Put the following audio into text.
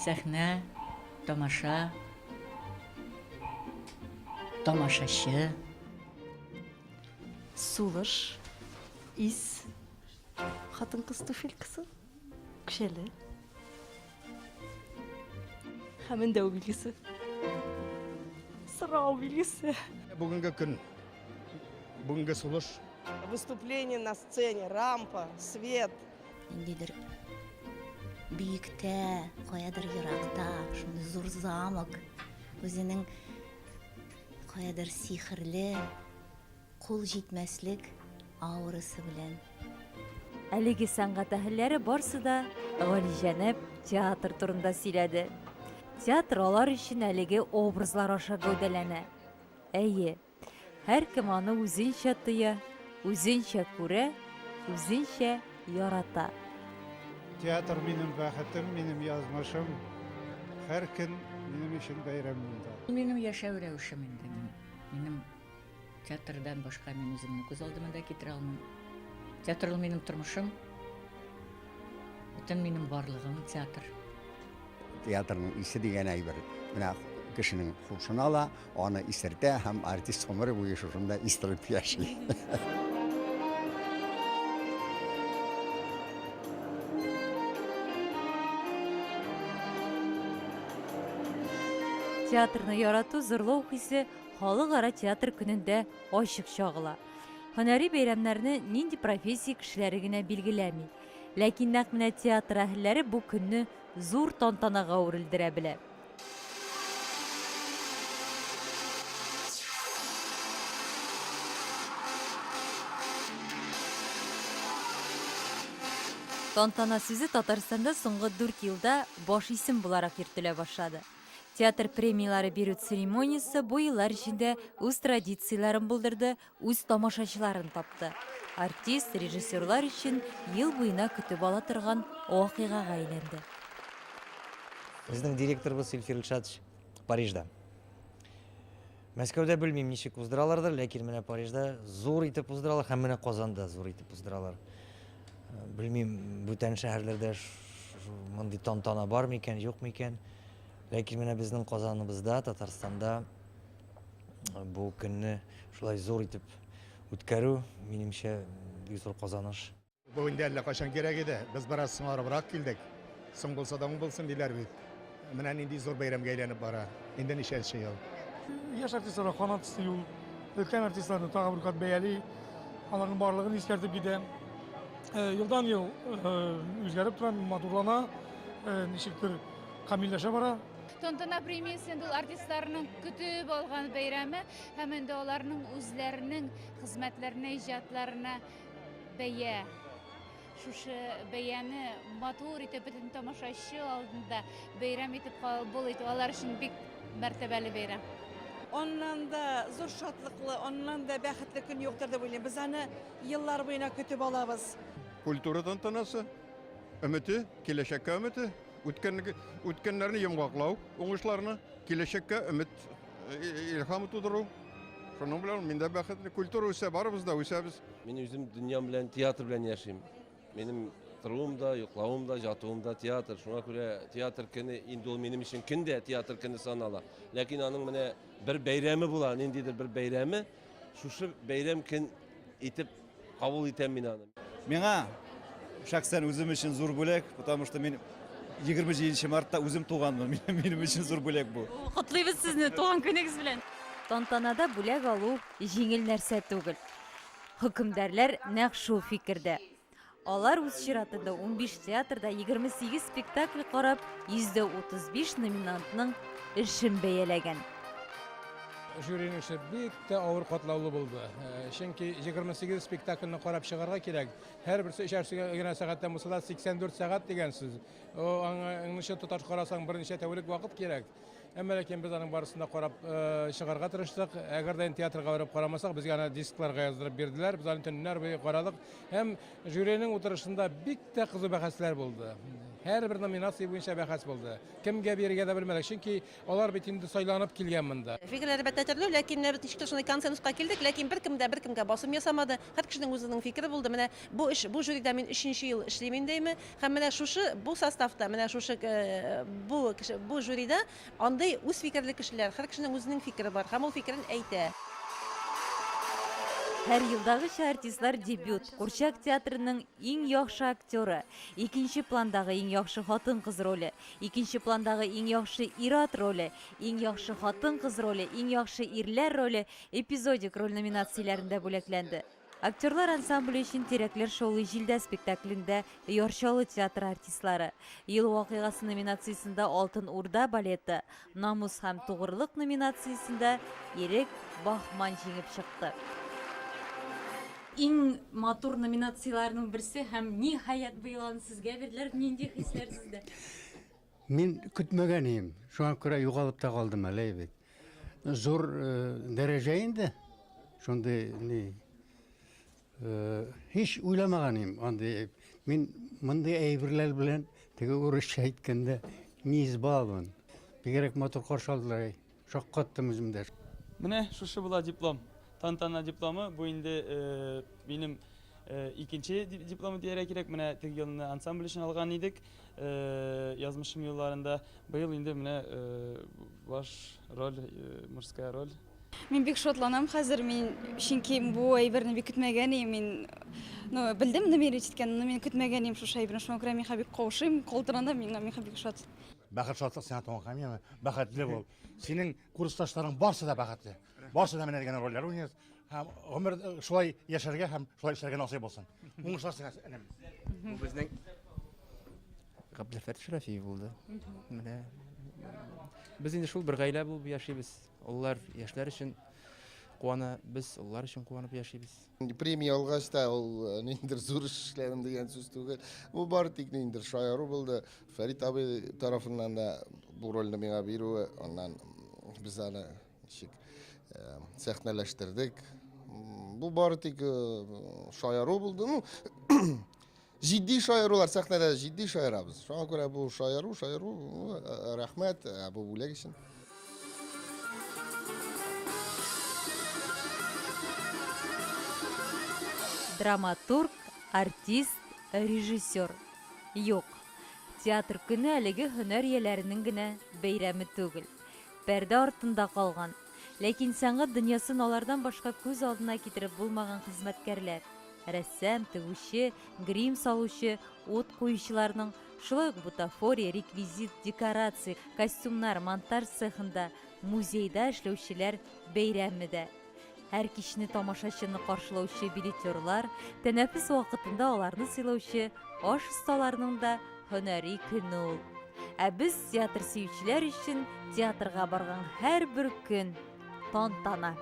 Сәхнә, тамаша, тамашачы. Сулыш, ис, хатын-кыз туфелькасы, күшәле. Һәм өндәү билгесе. Сырау билгесе. Бүгінгі күн, бүгінгі сулыш. Выступление на сцене, рампа, свет. Ниндидер бийиктә, каядыр еракта, шундый зур замок, үзенең каядыр сихерле, кул җитмәслек аурасы белән. Әлеге сәнгать әһелләре барсы да Галиҗәнәп театр турында сөйләде. Театр алар өчен әлеге образлар аша гәүдәләнә. Әйе, һәркем аны үзенчә тоя, үзенчә күрә, үзенчә ярата. Театр минем бәхетем, минем язмышым. Һәр көн минем өчен бәйрәм монда. Минем яшәү рәвешем инде. Минем театрдан башка мин үземне күз алдыма да китерә алмыйм. Театр ул минем тормышым. Бөтен минем барлыгым театр. Театрның исе дигән әйбер. Менә кешенең хушын ала, аны исертә һәм артист гомере буе шушында истереп яши. Театрны ярату, зурлау хисе халыкара театр көнендә ачык чагыла. Һөнәри бәйрәмнәрне нинди профессия кешеләре генә билгеләми. Ләкин нәкъ менә театр әһелләре бу көнне зур тантанага үрелдерә белә. Тантана сүзе Татарстанда соңгы 4 елда баш исем буларак йөртелә башлады. Театр премиялары бирү церемониясе бу еллар içinde үз традицияларын булдырды, үз тамашачыларын тапты. Артист, режиссерлар өчен ел буена көтеп ала торган вакыйгага әйләнде. Безнең директорыбыз Илфир Илшатович Парижда. Мәскәүдә белмим ничек уздыралардыр, ләкин менә Парижда зур итеп уздыралар, һәм менә Казанда зур итеп уздыралар. Белмим, бүтән шәһәрләрдә мондый тантана бар микән, юк микән. Ләкин менә безнең Казаныбызда, Татарстанда бу көнне шулай зур итеп үткәрү, минемчә, бик зур казаныш. Бу инде әллә кайчан кирәк иде. Без бераз соңарыбрак килдек. Соң булса да уң булсын диләр бит. Менә нинди зур бәйрәмгә әйләнеп бара. Инде ничәнче ел. Яшь артистларга канат сыю, өлкән артистларны тагы бер кат бәяли, аларның барлыгын искәртеп китә. Елдан ел үзгәреп тора, матурлана, ничектер камилләшә бара. Тантана премиясен ул артистларның көтеп алган бәйрәме, һәм инде аларның үзләренең хезмәтләренә, иҗатларына бәя. Шушы бәяне матур итеп бөтен тамашачы алдында бәйрәм итеп кабул итү алар өчен бик мәртәбәле бәйрәм. Ondan da zor şatlıklı, ondan da bəxtli gün yoktur da böyle. Biz hani yıllar boyuna kötü balabız. Kultura tantanası, ümiti, kileşekka ümiti, үткәннәрне йомгаклау, уңышларны, киләчәккә өмет, илһам тудыру. Шуның белән миндә бәхетле культура үсә, барыбыз да үсәбез. Мин үзем дөньям белән, театр белән яшим. Минем торуым да, йоклавым да, жатуым да театр. Шуңа күрә театр көне инде ул минем өчен көндә театр көне санала. Ләкин аның менә бер бәйрәме була, ниндидер бер бәйрәме, шушы бәйрәм көн итеп кабул итәм мин аны. Миңа шәхсән үзем өчен зур бүләк, потому что мин 27 мартта үзем туганмын. Минем өчен зур бүләк бу. Котлыйбыз сезне туган көнегез белән. Тантанада бүләк алу җиңел нәрсә түгел. Хөкемдәрләр нәкъ шул фикердә. Алар үз чиратында 15 театрда 28 спектакль карап, 135 номинантның эшен бәяләгән. Жюриның эше бик тә авыр катлаулы булды. Чөнки 28 спектакльне карап чыгарга кирәк. Һәрберсе эчәрсегә генә сәгатьтән булса да 84 сәгать дигән сүз. Аңа тоташ карасаң берничә тәүлек вакыт кирәк. Әмма ләкин без аның барысында карап чыгарга тырыштык. Әгәр дә театрга барып карамасак, безгә аны дискларга яздырып бирделәр. Без аны төннәр буе карадык. Һәм жюриның утырышында бик тә кызу бәхәсләр булды. her bir nominatsiya буенча бәхәс булды. Кемгә бирергә дә белмәдек, чөнки алар бит инде сайланып килгән монда. Фикерләр әлбәттә төрле, ләкин менә бит шундый консенсуска килдек, ләкин беркемгә басым ясамады. Һәр кешенең үзенең фикере булды. Менә бу жюридә мин 3нче ел эшлим индеме, һәм менә бу составта, менә бу жюридә андай үз фикерле кешеләр, һәр кешенең үзенең фикере бар, һәм ул фикерен әйтә. Һәр елдагыча артистлар дебют, Курчак театрының иң яхшы актеры, икенче пландагы иң яхшы хатын-кыз роле, икенче пландагы иң яхшы ир-ат роле, иң яхшы хатын-кыз роле, иң яхшы ирләр роле, эпизодик роль номинацияләрендә бүләкләнде. Актерлар ансамбле өчен Терәкләр шоулы җилдә спектаклендә Ярчалы театр артистлары, ел вакыйгасы номинациясендә Алтын Урда балеты, Намус һәм тугрылык номинациясендә Ерек Бахман җиңеп чыкты. Иң матур номинацияларның берсе һәм ниһаять быелан сезгә бирделәр, нинди хисләр сездә? Мин көтмәгән идем. Шуңа күрә югалып та калдым әле бит. Зур дәрәҗә инде. Шундый hiç уйламаган идем. Андый мин мондый әйберләр белән теге урысча әйткәндә мизбалмын. Бигрәк матур каршы алдылар. Шаккаттым үземдә. Менә шушы була диплом. Тантана дипломы, бу инде минем икенче дипломы дияр кирәк. Менә теге елны ансамбль өчен алган идек. Язмышым елларында быел инде менә баш роль, мужская роль. Мин бик шатланам хәзер, мин чөнки бу әйберне бик көтмәгән идем. Мин белдем намерен иткәнне, мин көтмәгән идем шушы әйберне. Шуңа күрә мин бик каушыйм, калтыранда мин бик шат. Бәхет шатлык сиңа туган һәм бәхетле бул. Синең курсташларың барсы да бәхетле. Барсы да менә дигән рольләр уйныйсыз. Һәм гомер шулай яшәргә һәм шулай эшләргә насыйп булсын. Уңышлар сиңа энем. Бу безнең Габделфәт Шәрәфиев булды. Менә без инде шул бер гаилә булып яшибез. Уллар яшьләр өчен куана, без уллар өчен куанып яшибез. Премия алгач та ул ниндер зур эшләдем дигән сүз түгел. Бу бары тик ниндер шаяру булды. Фәрит абый тарафыннан да бу рольне миңа бирүе, аннан без аны сәхнәләштердек. Бу бары тик шаяру булды. Җитди шаярулар сәхнәдә җитди шаярабыз. Шуңа күрә бу шаяру, рәхмәт бу бүләк өчен. Драматург, артист, режиссер. Юк. Театр көне әлеге һөнәр ияләренең генә бәйрәме түгел. Пәрдә артында калган. Ләкин сәнгать дөньясын алардан башка күз алдына китереп булмаган хезмәткәрләр, рәссам, тегүче, грим салучы, ут куючыларның, шулай ук бутафория, реквизит, декорация, костюмнар, монтаж цехында, музейда эшләүчеләр бәйрәме дә. Һәр кичне тамашачыны каршылаучы билетерлар, тәнәфес вакытында аларны сыйлаучы аш осталарының да һөнәри көне ул. Ә без театр сөючеләр өчен театрга барган һәр бер көн тантана.